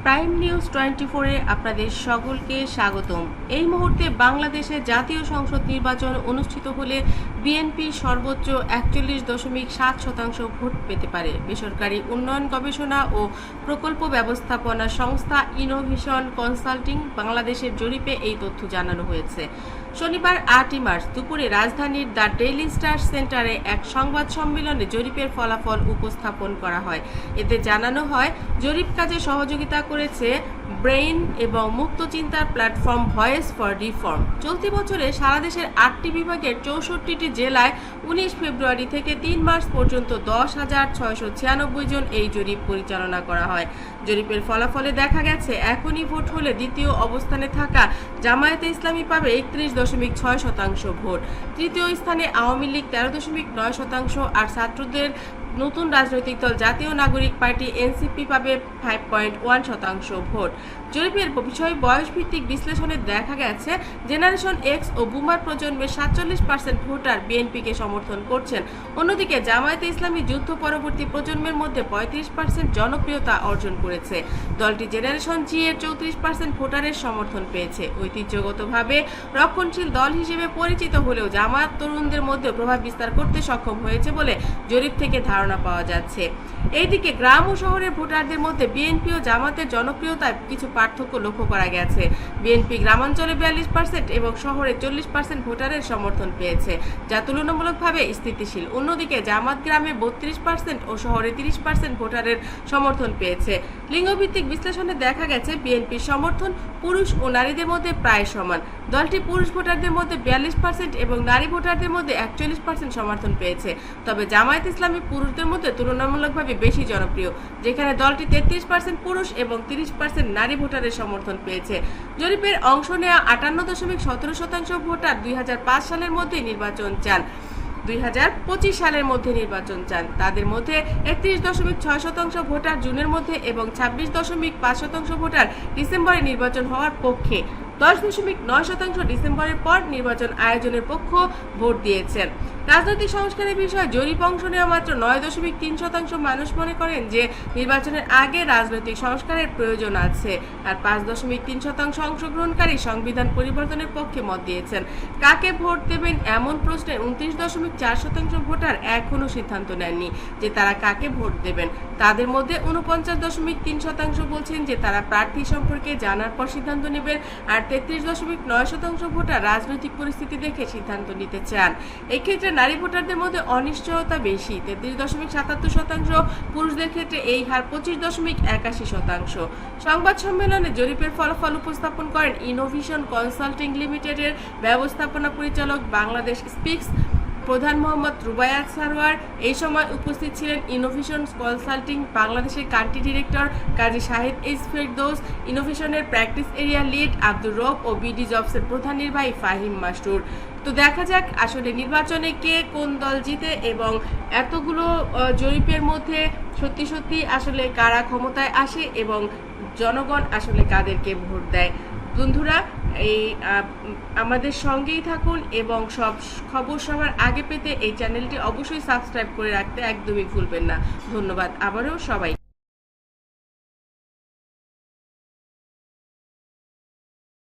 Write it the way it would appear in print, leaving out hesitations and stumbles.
Prime news 24-এ আপনাদের সকলকে স্বাগতম। এই মুহূর্তে বাংলাদেশে জাতীয় সংসদ নির্বাচন অনুষ্ঠিত হলে বিএনপি সর্বোচ্চ 41.7% ভোট পেতে পারে। বেসরকারি উন্নয়ন গবেষণা ও প্রকল্প ব্যবস্থাপনা সংস্থা ইনোভেশন কনসাল্টিং বাংলাদেশের জরিপে এই তথ্য জানানো হয়েছে। শনিবার 8 মার্চ দুপুরে রাজধানীর দ্য ডেইলি স্টার সেন্টারে এক সংবাদ সম্মেলনে জরিপের ফলাফল উপস্থাপন করা হয়। এতে জানানো হয়, জরিপ কাজে সহযোগিতা করেছে ব্রেইন এবং মুক্ত চিন্তার প্ল্যাটফর্ম ভয়েস ফর রিফর্ম। চলতি বছরে সারা দেশের 8টি বিভাগের 64টি জেলায় 19 ফেব্রুয়ারি থেকে 3 মার্চ পর্যন্ত 10,696 জন এই জরিপ পরিচালনা করা হয়। জরিপের ফলাফলে দেখা গেছে, এখনই ভোট হলে দ্বিতীয় অবস্থানে থাকা জামায়াতে ইসলামী পাবে 31.6% ভোট। তৃতীয় স্থানে আওয়ামী লীগ 13.9% আর ছাত্রদের নতুন রাজনৈতিক দল জাতীয় নাগরিক পার্টি এনসিপি পাবে 5.1% ভোট। জরিপের বিষয় বয়সভিত্তিক বিশ্লেষণে দেখা গেছে, জেনারেশন এক্স ও বুমার প্রজন্মের 47% ভোটার বিএনপিকে সমর্থন করছেন। অন্যদিকে জামায়াতে ইসলামী যুদ্ধ পরবর্তী প্রজন্মের মধ্যে 35% জনপ্রিয়তা অর্জন করেছে। দলটি জেনারেশন জি এর 34% ভোটারের সমর্থন পেয়েছে। ঐতিহ্যগতভাবে রক্ষণশীল দল হিসেবে পরিচিত হলেও জামায়াত তরুণদের মধ্যে প্রভাব বিস্তার করতে সক্ষম হয়েছে বলে জরিপ থেকে ধারণা পাওয়া যাচ্ছে। এইদিকে গ্রাম ও শহরের ভোটারদের মধ্যে বিএনপি ও জামাতের জনপ্রিয়তায় কিছু পার্থক্য লক্ষ্য করা গেছে। বিএনপি গ্রামাঞ্চলে 42% এবং শহরে 40% ভোটারের সমর্থন পেয়েছে, যা তুলনামূলকভাবে স্থিতিশীল। অন্যদিকে জামাত গ্রামে 32% ও শহরে 30% ভোটারের সমর্থন পেয়েছে। লিঙ্গভিত্তিক বিশ্লেষণে দেখা গেছে, বিএনপির সমর্থন পুরুষ ও নারীদের মধ্যে প্রায় সমান। দলটি পুরুষ ভোটারদের মধ্যে 42% এবং নারী ভোটারদের মধ্যে 41% সমর্থন পেয়েছে। তবে জামায়াত ইসলামী পুরুষদের মধ্যে তুলনামূলকভাবে বেশি জনপ্রিয়, যেখানে দলটি 33% পুরুষ এবং 30% নারী ভোটারের সমর্থন পেয়েছে। জরিপের অংশ নেওয়া 58.17% ভোটার 2005 সালের মধ্যে নির্বাচন চান। 2025 সালের মধ্যে নির্বাচন চান। তাদের মধ্যে 31.6% ভোটার জুনের মধ্যে এবং 26.5% ভোটার ডিসেম্বরে নির্বাচন হওয়ার পক্ষে। 10.9% ডিসেম্বরের পর নির্বাচন আয়োজনের পক্ষ ভোট দিয়েছেন। রাজনৈতিক সংস্কারের বিষয়ে জরিপ অংশ নেওয়া মাত্র 9.3% মানুষ মনে করেন যে নির্বাচনের আগে রাজনৈতিক সংস্কারের প্রয়োজন আছে, আর 5.3% অংশগ্রহণকারী সংবিধান পরিবর্তনের পক্ষে মত দিয়েছেন। কাকে ভোট দেবেন এমন প্রশ্নে 29.4% ভোটার এখনও সিদ্ধান্ত নেননি যে তারা কাকে ভোট দেবেন। তাদের মধ্যে 49.3% বলছেন যে তারা প্রার্থী সম্পর্কে জানার পর সিদ্ধান্ত নেবেন, আর 33.9% ভোটার রাজনৈতিক পরিস্থিতি দেখে সিদ্ধান্ত নিতে চান। এক্ষেত্রে নারী ভোটারদের মধ্যে অনিশ্চয়তা বেশি, 33.77%। পুরুষদের ক্ষেত্রে এই হার 25.81%। সংবাদ সম্মেলনে জরিপের ফলাফল উপস্থাপন করেন ইনোভেশন কনসাল্টিং লিমিটেডের ব্যবস্থাপনা পরিচালক বাংলাদেশ স্পিক্স প্রধান মোহাম্মদ রুবায়াত সারোয়ার। এই সময় উপস্থিত ছিলেন ইনোভেশন কনসাল্টিং বাংলাদেশের country director Kazi Shahid H Ferdous, ইনোভেশনের practice area lead Abdur Rob ও বিডি জবসের প্রধান নির্বাহী ফাহিম মাসরুর। তো দেখা যাক আসলে নির্বাচনে কে কোন দল জিতে এবং এতগুলো জরিপের মধ্যে সত্যি সত্যি আসলে কারা ক্ষমতায় আসে এবং জনগণ আসলে কাদেরকে ভোট দেয়। বন্ধুরা, এই আমাদের সঙ্গেই থাকুন এবং সব খবর সবার আগে পেতে এই চ্যানেলটি অবশ্যই সাবস্ক্রাইব করে রাখতে একদমই ভুলবেন না। ধন্যবাদ আবারও সবাই।